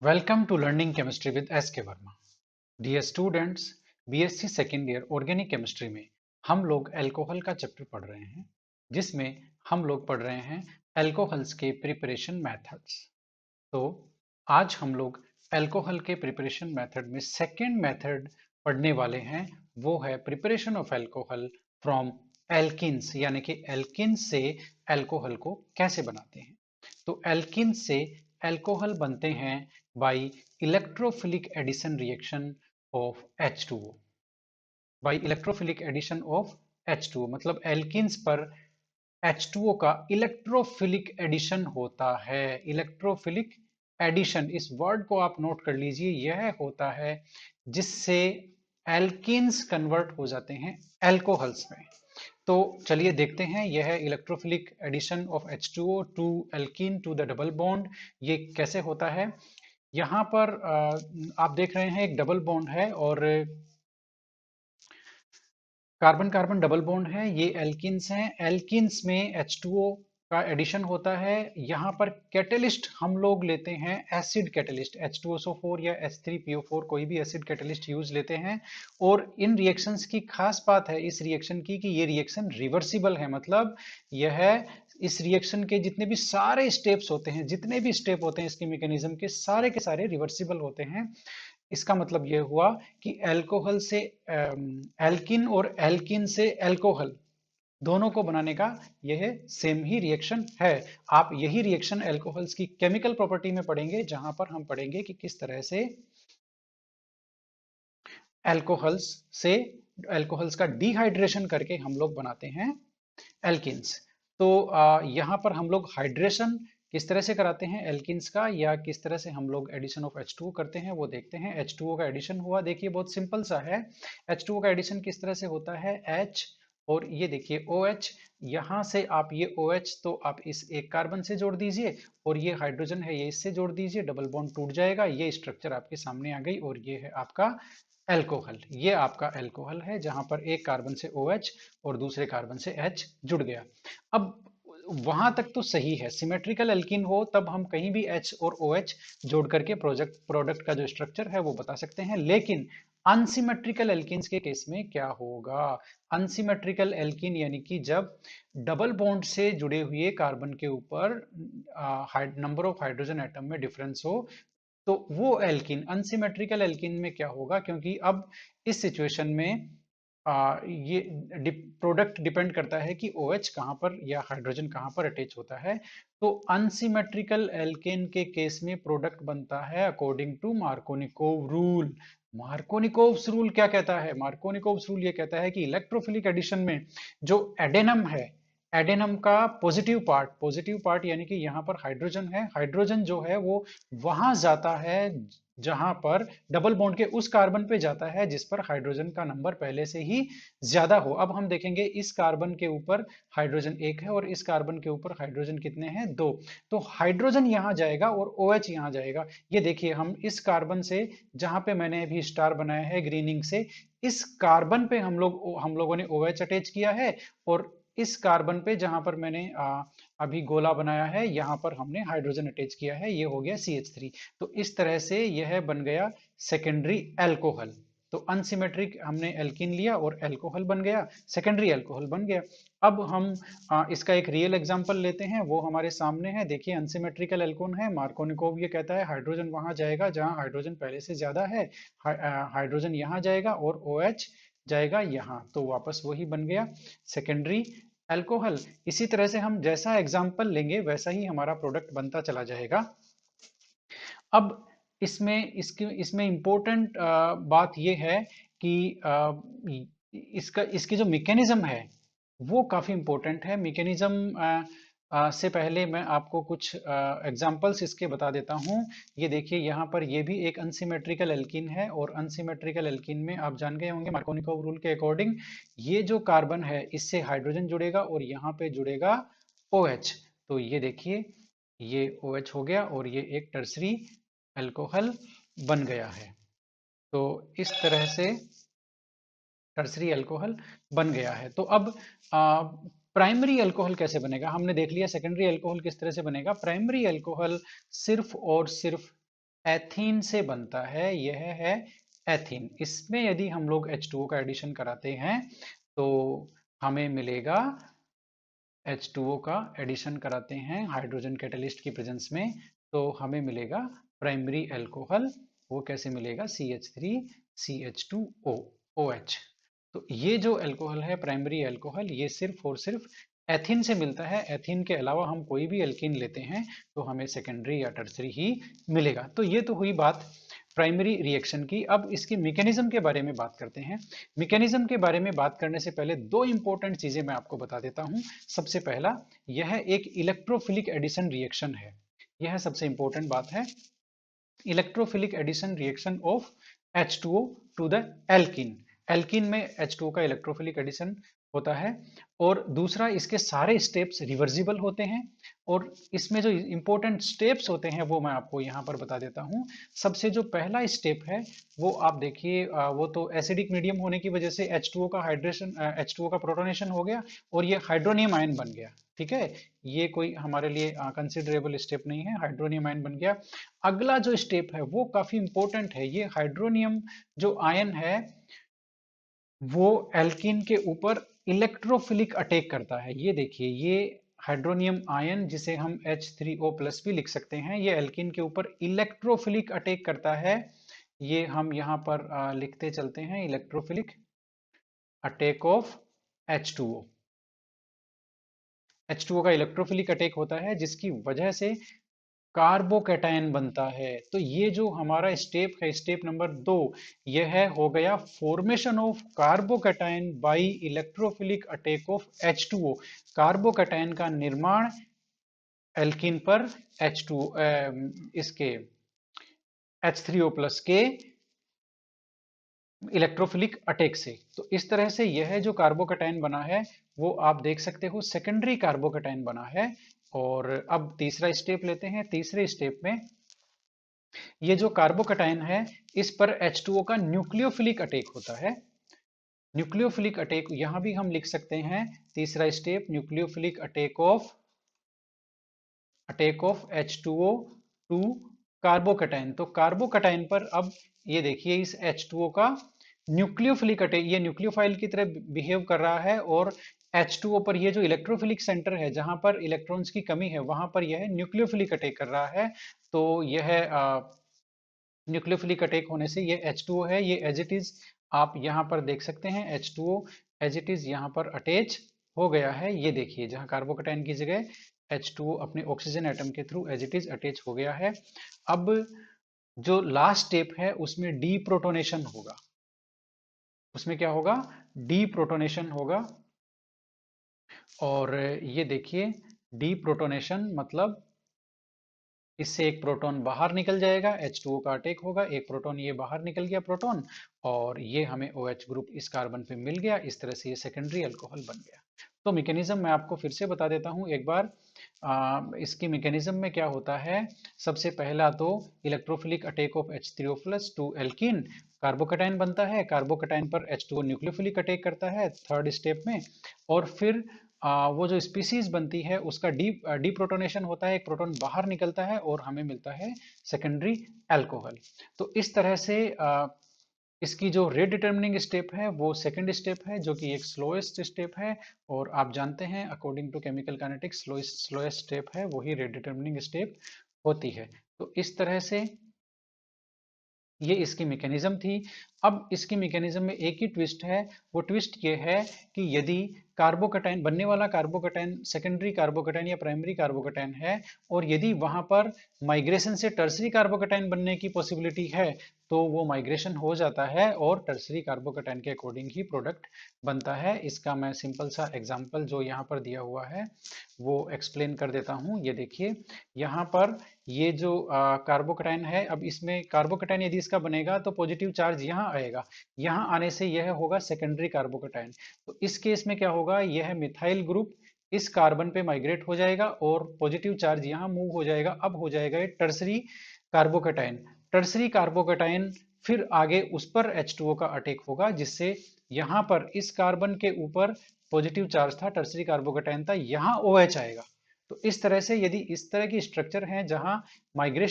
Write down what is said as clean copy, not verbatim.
Welcome to Learning Chemistry with S.K. Verma. Dear students, BSc second year organic chemistry में हम लोग alcohol का chapter पढ़ रहे हैं जिसमें हम लोग पढ़ रहे हैं अल्कोहल्स के प्रिपरेशन मेथड्स। तो आज हम लोग अल्कोहल के प्रिपरेशन मेथड में सेकेंड मेथड पढ़ने वाले हैं। वो है preparation of alcohol from alkenes, यानी कि एल्किन्स से अल्कोहल को कैसे बनाते हैं। तो एल्किन से अल्कोहल बनते हैं by electrophilic addition reaction of H2O। By electrophilic addition of H2O मतलब एल्किन्स पर H2O का इलेक्ट्रोफिलिक एडिशन होता है। इलेक्ट्रोफिलिक एडिशन, इस वर्ड को आप नोट कर लीजिए, यह होता है जिससे एल्किन्स कन्वर्ट हो जाते हैं अल्कोहल्स में। तो चलिए देखते हैं यह electrophilic addition of H2O to alkene to the double bond ये कैसे होता है। यहाँ पर आप देख रहे हैं एक डबल बॉन्ड है और कार्बन कार्बन डबल बॉन्ड है। ये एल्किन्स हैं। एल्किन्स में H2O का एडिशन होता है। यहाँ पर कैटलिस्ट हम लोग लेते हैं एसिड कैटलिस्ट H2SO4 या H3PO4, कोई भी एसिड कैटलिस्ट यूज लेते हैं। और इन रिएक्शंस की खास बात है इस रिएक्शन की कि ये रिएक्शन रिवर्सिबल है, मतलब यह इस रिएक्शन के जितने भी सारे स्टेप्स होते हैं, जितने भी स्टेप होते हैं इसके मैकेनिज्म के सारे रिवर्सिबल होते हैं। इसका मतलब यह हुआ कि अल्कोहल से एल्किन और एल्किन से अल्कोहल दोनों को बनाने का यह सेम ही रिएक्शन है। आप यही रिएक्शन अल्कोहल्स की केमिकल प्रॉपर्टी में पढ़ेंगे, जहां पर हम पढ़ेंगे कि किस तरह से अल्कोहल्स से अल्कोहल्स का डिहाइड्रेशन करके हम लोग बनाते हैं एल्किन्स। तो यहाँ पर हम लोग हाइड्रेशन किस तरह से कराते हैं एल्किन्स का, या किस तरह से हम लोग एडिशन ऑफ H2O करते हैं वो देखते हैं। H2O का एडिशन हुआ, देखिए बहुत सिंपल सा है। H2O का एडिशन किस तरह से होता है, H और ये देखिए OH, यहाँ से आप ये OH तो आप इस एक कार्बन से जोड़ दीजिए और ये हाइड्रोजन है ये इससे जोड़ दीजिए, डबल बॉन्ड टूट जाएगा। ये स्ट्रक्चर आपके सामने आ गई और ये है आपका अल्कोहल। ये आपका अल्कोहल है जहां पर एक कार्बन से OH और दूसरे कार्बन से H जुड़ गया। अब वहां तक तो सही है, सिमेट्रिकल एल्कीन हो तब हम कहीं भी H और OH जोड़ करके प्रोडक्ट का जो स्ट्रक्चर है वो बता सकते हैं। लेकिन अनसिमेट्रिकल एल्कीन्स के केस में क्या होगा, अनसिमेट्रिकल एल्कीन यानी कि जब डबल बॉन्ड से जुड़े हुए कार्बन के ऊपर नंबर ऑफ हाइड्रोजन एटम में डिफरेंस हो, तो वो एल्किन अनसिमेट्रिकल एल्किन में क्या होगा, क्योंकि अब इस सिचुएशन में ये प्रोडक्ट डिपेंड करता है कि OH कहां पर या हाइड्रोजन कहां पर अटैच होता है। तो अनसिमेट्रिकल एल्केन के केस में प्रोडक्ट बनता है according to Markovnikov rule. Markovnikov's rule क्या कहता है, मार्कोनिकोव्स रूल ये कहता है कि इलेक्ट्रोफिलिक एडिशन में जो एडेनम है, एडेनम का पॉजिटिव पार्ट यानी कि यहाँ पर हाइड्रोजन है, हाइड्रोजन जो है वो वहां जाता है जहां पर डबल बॉन्ड के उस कार्बन पे जाता है जिस पर हाइड्रोजन का नंबर पहले से ही ज्यादा हो। अब हम देखेंगे इस कार्बन के ऊपर हाइड्रोजन एक है और इस कार्बन के ऊपर हाइड्रोजन कितने हैं, दो। तो हाइड्रोजन यहां जाएगा और OH यहां जाएगा। ये देखिए हम इस कार्बन से, जहां पे मैंने अभी स्टार बनाया है ग्रीनिंग से, इस कार्बन पे हम लोगों ने OH अटैच किया है और इस कार्बन पे जहां पर मैंने अभी गोला बनाया है यहां पर हमने हाइड्रोजन अटैच किया है, ये हो गया CH3। तो इस तरह से यह बन गया सेकेंडरी अल्कोहल। तो अनसिमेट्रिक हमने एल्किन लिया और अल्कोहल बन गया, सेकेंडरी अल्कोहल बन गया। अब हम इसका एक रियल एग्जांपल लेते हैं, वो हमारे सामने है। देखिए अनसिमेट्रिकल एल्कोन है, मार्कोनिकोव ये कहता है हाइड्रोजन वहां जाएगा जहां हाइड्रोजन पहले से ज्यादा है, हाइड्रोजन यहां जाएगा और OH जाएगा यहाँ, तो वापस वही बन गया सेकेंडरी अल्कोहल। इसी तरह से हम जैसा एग्जाम्पल लेंगे वैसा ही हमारा प्रोडक्ट बनता चला जाएगा। अब इसमें इंपॉर्टेंट बात यह है कि इसकी जो मैकेनिज्म है वो काफी इंपॉर्टेंट है। मैकेनिज्म से पहले मैं आपको कुछ एग्जांपल्स इसके बता देता हूं। ये देखिए यहाँ पर ये भी एक अनसिमेट्रिकल एल्कीन है और अनसिमेट्रिकल एल्कीन में आप जान गए होंगे मार्कोनिकोव रूल के अकॉर्डिंग ये जो कार्बन है इससे हाइड्रोजन जुड़ेगा और यहाँ पे जुड़ेगा OH। तो ये देखिए ये OH हो गया और ये एक टर्सरी अल्कोहल बन गया है। तो इस तरह से टर्सरी अल्कोहल बन गया है। तो अब प्राइमरी अल्कोहल कैसे बनेगा, हमने देख लिया सेकेंडरी अल्कोहल किस तरह से बनेगा। प्राइमरी अल्कोहल सिर्फ और सिर्फ एथीन से बनता है, यह है एथीन। इसमें यदि हम लोग H2O का एडिशन कराते हैं तो हमें मिलेगा, H2O का एडिशन कराते हैं हाइड्रोजन कैटलिस्ट की प्रेजेंस में, तो हमें मिलेगा प्राइमरी अल्कोहल। वो कैसे मिलेगा? CH3CH2O OH। तो ये जो अल्कोहल है प्राइमरी अल्कोहल, ये सिर्फ और सिर्फ एथिन से मिलता है। एथिन के अलावा हम कोई भी एल्कीन लेते हैं तो हमें सेकेंडरी या टर्सरी ही मिलेगा। तो ये तो हुई बात प्राइमरी रिएक्शन की। अब इसकी मैकेनिज्म के बारे में बात करते हैं। मैकेनिज्म के बारे में बात करने से पहले दो इंपॉर्टेंट चीजें मैं आपको बता देता हूं। सबसे पहला, यह एक इलेक्ट्रोफिलिक एडिशन रिएक्शन है। यह सबसे इंपॉर्टेंट बात है। Electrophilic addition reaction of H2O to the alkene. Alkene में H2O का इलेक्ट्रोफिलिक एडिशन होता है। और दूसरा, इसके सारे स्टेप्स रिवर्सिबल होते हैं। और इसमें जो इंपॉर्टेंट स्टेप्स होते हैं वो मैं आपको यहाँ पर बता देता हूँ। सबसे जो पहला स्टेप है वो आप देखिए, वो तो एसिडिक मीडियम होने की वजह से H2O का हाइड्रेशन, H2O का प्रोटोनेशन हो गया और ये हाइड्रोनियम आयन बन गया। ठीक है, ये कोई हमारे लिए कंसिडरेबल स्टेप नहीं है, हाइड्रोनियम आयन बन गया। अगला जो स्टेप है वो काफी इंपॉर्टेंट है। ये हाइड्रोनियम जो आयन है वो एल्कीन के ऊपर इलेक्ट्रोफिलिक अटैक करता है। ये देखिए, ये हाइड्रोनियम आयन जिसे हम H3O+ भी लिख सकते हैं, ये एल्कीन के ऊपर इलेक्ट्रोफिलिक अटैक करता है। ये हम यहाँ पर लिखते चलते हैं, electrophilic attack of H2O। H2O का इलेक्ट्रोफिलिक अटैक होता है जिसकी वजह से कार्बोकैटायन बनता है। तो ये जो हमारा स्टेप है, स्टेप नंबर 2, यह हो गया formation of carbocation by electrophilic attack of H2O। Carbocation का निर्माण एल्कीन पर H2 इसके H3O+ के इलेक्ट्रोफिलिक अटैक से। तो इस तरह से यह जो कार्बोकैटायन बना है वो आप देख सकते हो सेकेंडरी कार्बोकैटायन बना है। और अब तीसरा स्टेप लेते हैं। तीसरे स्टेप में ये जो कार्बोकैटायन है इस पर H2O का न्यूक्लियोफिलिक अटैक होता है। न्यूक्लियोफिलिक अटैक यहां भी हम लिख सकते हैं, तीसरा step, nucleophilic attack of H2O to carbocation. तो कार्बोकैटायन पर अब ये देखिए, इस H2O का न्यूक्लियोफिलिक अटैक, ये न्यूक्लियोफाइल की तरह बिहेव कर रहा है और H2O पर ये जो इलेक्ट्रोफिलिक सेंटर है जहां पर इलेक्ट्रॉन्स की कमी है वहां पर यह न्यूक्लियोफिलिक अटैक कर रहा है। तो यह न्यूक्लियोफिलिक अटैक होने से ये H2O है, ये एज इट इज आप यहाँ पर देख सकते हैं, H2O एज इट इज यहाँ पर अटैच हो गया है। ये देखिए, जहाँ कार्बोकैटायन की जगह H2O अपने ऑक्सीजन एटम के through as it is attach हो गया है। अब जो लास्ट स्टेप है उसमें डी प्रोटोनेशन होगा। उसमें क्या होगा? डी प्रोटोनेशन होगा। और ये देखिए, डी प्रोटोनेशन मतलब इससे एक प्रोटॉन बाहर निकल जाएगा, H2O का अटैक होगा, एक प्रोटॉन ये बाहर निकल गया प्रोटॉन, और ये हमें OH ग्रुप इस कार्बन पे मिल गया। इस तरह से ये सेकेंडरी अल्कोहल बन गया। तो मैकेनिज्म मैं आपको फिर से बता देता हूँ एक बार। इसकी मैकेनिज्म में क्या होता है? सबसे पहला तो electrophilic attack of H3O+ to alkene, carbocation बनता है, कार्बोकैटायन पर H2O न्यूक्लियोफिलिक अटैक करता है थर्ड स्टेप में। और फिर वो जो स्पीसीज बनती है उसका डी प्रोटोनेशन होता है, एक प्रोटॉन बाहर निकलता है और हमें मिलता है सेकेंडरी अल्कोहल। तो इस तरह से इसकी जो रेट डिटर्मिनिंग स्टेप है वो सेकंड स्टेप है, जो कि एक स्लोएस्ट स्टेप है। और आप जानते हैं according to chemical kinetics slowest step है वही रेट डिटर्मिनिंग स्टेप होती है। तो इस तरह से ये इसकी मैकेनिज्म थी। अब इसकी मैकेनिज्म में एक ही ट्विस्ट है, वो ट्विस्ट ये है कि यदि कार्बोकैटायन बनने वाला कार्बोकैटायन सेकेंडरी कार्बोकैटायन या प्राइमरी कार्बोकैटायन है और यदि वहां पर माइग्रेशन से टर्सरी कार्बोकैटायन बनने की पॉसिबिलिटी है तो वो माइग्रेशन हो जाता है और टर्सरी कार्बोकैटायन के अकॉर्डिंग ही प्रोडक्ट बनता है। इसका मैं सिंपल सा एग्जांपल जो यहाँ पर दिया हुआ है वो एक्सप्लेन कर देता हूँ। ये देखिए, यहाँ पर ये जो कार्बोकैटायन है, अब इसमें कार्बोकैटायन यदि इसका बनेगा तो पॉजिटिव चार्ज यहाँ आएगा, यहाँ आने से यह होगा सेकेंडरी कार्बोकैटायन। तो इस केस में क्या होगा? यह मिथाइल ग्रुप इस कार्बन पे माइग्रेट हो जाएगा और पॉजिटिव चार्ज यहाँ मूव हो जाएगा। अब हो जाएगा ये टर्सरी कार्बोकैटायन। टर्सरी कार्बोकैटायन फिर आगे उस पर H2O का अटैक होगा जिससे यहाँ पर इस कार्बन के ऊपर पॉजिटिव चार्ज था, टर्सरी कार्बोकैटायन था, यहाँ OH आएगा। तो इस तरह से यदि इस तरह की स्ट्रक्चर है जहां माइग्रेशन